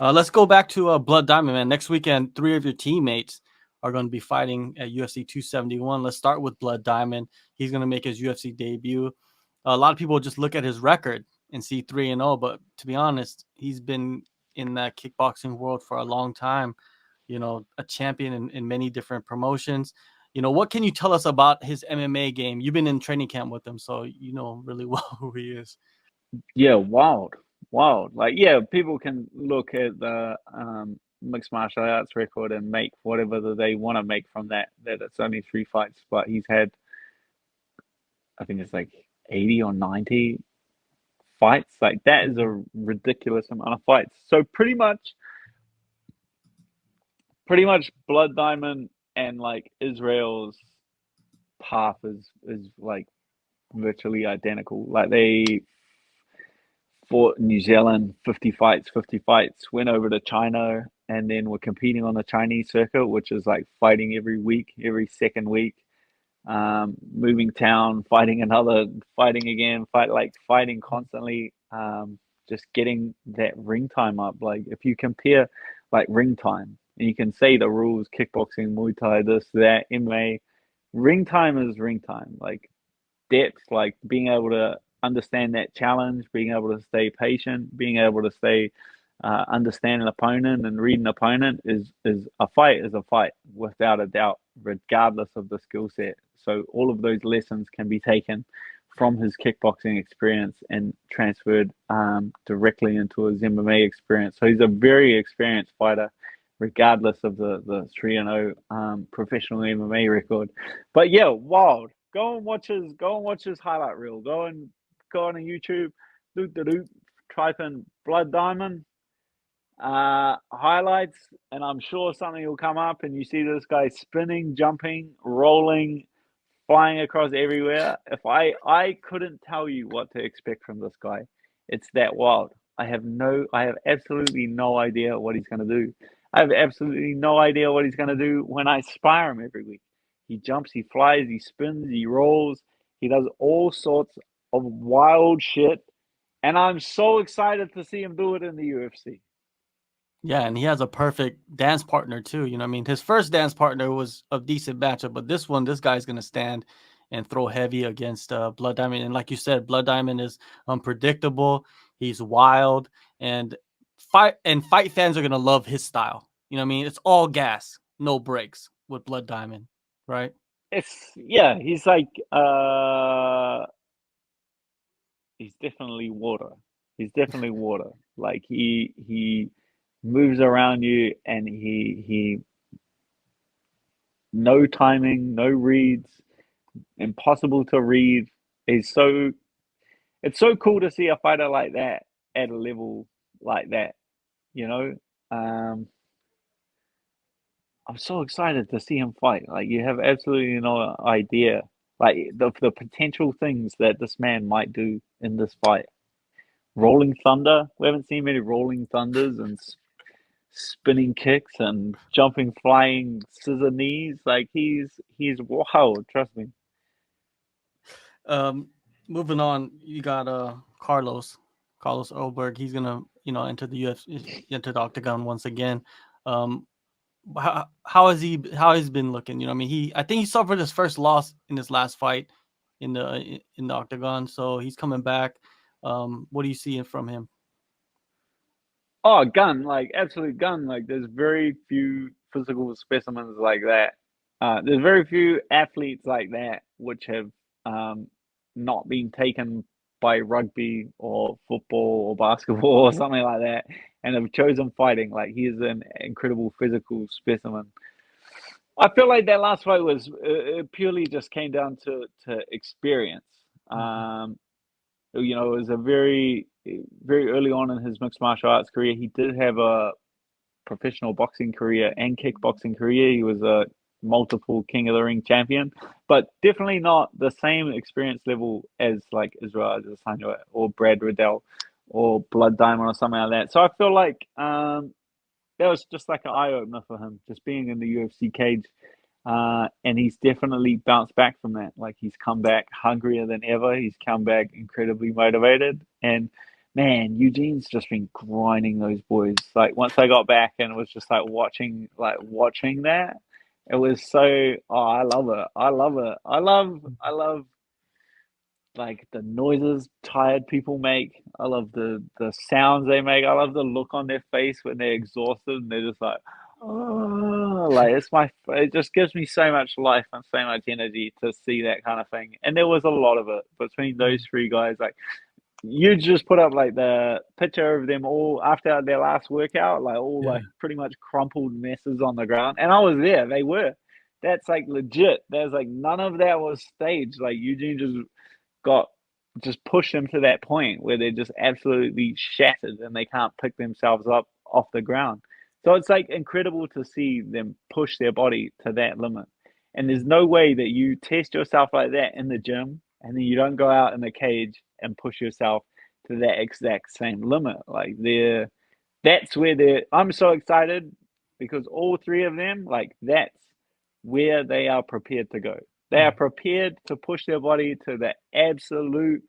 Let's go back to Blood Diamond, man. Next weekend, three of your teammates are going to be fighting at UFC 271. Let's start with Blood Diamond. He's going to make his UFC debut. A lot of people just look at his record and see 3-0, but to be honest, he's been in that kickboxing world for a long time. You know, a champion in many different promotions. You know, what can you tell us about his MMA game? You've been in training camp with him, so you know really well who he is. Yeah, wild, wild. Like, yeah, people can look at the mixed martial arts record and make whatever that they want to make from that. That it's only 3 fights, but he's had, I think it's like 80 or 90 fights. Like, that is Mhm. a ridiculous amount of fights. So pretty much, Blood Diamond and like Israel's path is like virtually identical. Like they fought New Zealand 50 fights, went over to China, and then were competing on the Chinese circuit, which is like fighting every week, every second week, moving town, fighting another, fighting again, fighting constantly, just getting that ring time up. Like if you compare like ring time, and you can say the rules, kickboxing, Muay Thai, this, that, MMA, ring time is ring time. Like depth, like being able to understand that challenge, being able to stay patient, being able to stay understand an opponent and read an opponent is a fight without a doubt, regardless of the skill set. So all of those lessons can be taken from his kickboxing experience and transferred directly into his MMA experience. So he's a very experienced fighter, regardless of the 3-0 professional MMA record. But yeah, wild. Go and watch his highlight reel. Go on YouTube, type in Blood Diamond highlights, and I'm sure something will come up, and you see this guy spinning, jumping, rolling, flying across everywhere. If I couldn't tell you what to expect from this guy. It's that wild. I have absolutely no idea what he's gonna do. I have absolutely no idea what he's gonna do when I spar him every week. He jumps, he flies, he spins, he rolls, he does all sorts of wild shit, and I'm so excited to see him do it in the UFC. Yeah, and he has a perfect dance partner too. You know, what I mean, his first dance partner was a decent matchup, but this one, this guy's gonna stand and throw heavy against Blood Diamond. And like you said, Blood Diamond is unpredictable. He's wild, and fight fans are gonna love his style. You know, what I mean, it's all gas, no brakes with Blood Diamond, right? It's yeah, he's definitely water. He's definitely water. Like he moves around you, and he no timing, no reads, impossible to read. He's so it's so cool to see a fighter like that at a level like that, you know? Um I'm so excited to see him fight. Like you have absolutely no idea like the potential things that this man might do in this fight. Rolling Thunder. We haven't seen many Rolling Thunders and spinning kicks and jumping, flying scissor knees. Like he's wild. Trust me. Um, Moving on, you got Carlos Ulberg. He's gonna enter the UFC, enter the octagon once again. Um, how has been looking? You know, I mean, I think he suffered his first loss in his last fight in the octagon, so he's coming back. What do you see from him? Oh, gun, like absolute gun. Like there's very few physical specimens like that. There's very few athletes like that which have um, not been taken by rugby or football or basketball or something like that, and have chosen fighting. Like he is an incredible physical specimen. I feel like that last fight was it purely just came down to experience. Mhm. Um, it was a very early on in his mixed martial arts career. He did have a professional boxing career and kickboxing career. He was a multiple King of the Ring champion, but definitely not the same experience level as like Israel Adesanya or Brad Riddell or Blood Diamond or something like that. So I feel like that was just like an eye opener for him, just being in the UFC cage. And he's definitely bounced back from that. Like he's come back hungrier than ever. He's come back incredibly motivated. And man, Eugene's just been grinding those boys. Like once I got back and was just like watching that, it was so. Oh, I love it. I love it. I love like the noises tired people make. I love the sounds they make. I love the look on their face when they're exhausted and they're just like, oh, like it just gives me so much life and so much energy to see that kind of thing. And there was a lot of it between those three guys. Like you just put up like the picture of them all after their last workout, like all Yeah. like pretty much crumpled messes on the ground. And I was there. They were. That's like legit. There's like none of that was staged. Like Eugene got just pushed them to that point where they're just absolutely shattered and they can't pick themselves up off the ground. So it's like incredible to see them push their body to that limit. And there's no way that you test yourself like that in the gym and then you don't go out in the cage and push yourself to that exact same limit. Like that's where I'm so excited because all three of them, like that's where they are prepared to go. They are prepared to push their body to the absolute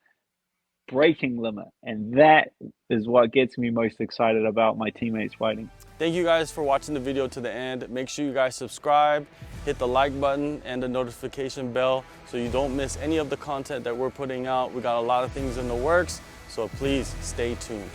breaking limit. And that is what gets me most excited about my teammates fighting. Thank you guys for watching the video to the end. Make sure you guys subscribe, hit the like button and the notification bell so you don't miss any of the content that we're putting out. We got a lot of things in the works, so please stay tuned.